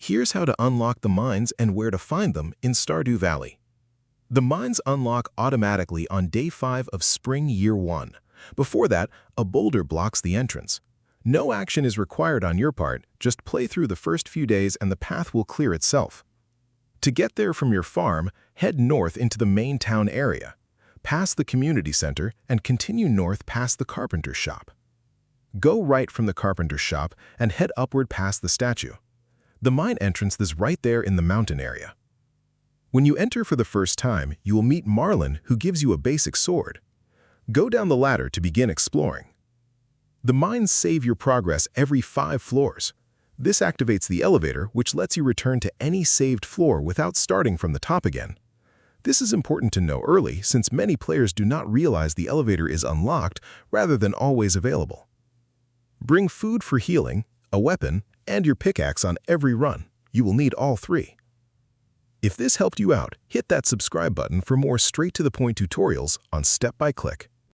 Here's how to unlock the mines and where to find them in Stardew Valley. The mines unlock automatically on Day 5 of Spring Year 1. Before that, a boulder blocks the entrance. No action is required on your part, just play through the first few days and the path will clear itself. To get there from your farm, head north into the main town area, past the community center, and continue north past the carpenter's shop. Go right from the carpenter's shop and head upward past the statue. The mine entrance is right there in the mountain area. When you enter for the first time, you will meet Marlin, who gives you a basic sword. Go down the ladder to begin exploring. The mines save your progress every 5 floors. This activates the elevator, which lets you return to any saved floor without starting from the top again. This is important to know early, since many players do not realize the elevator is unlocked rather than always available. Bring food for healing, a weapon, and your pickaxe on every run. You will need all 3. If this helped you out, hit that subscribe button for more straight-to-the-point tutorials on Step by Click.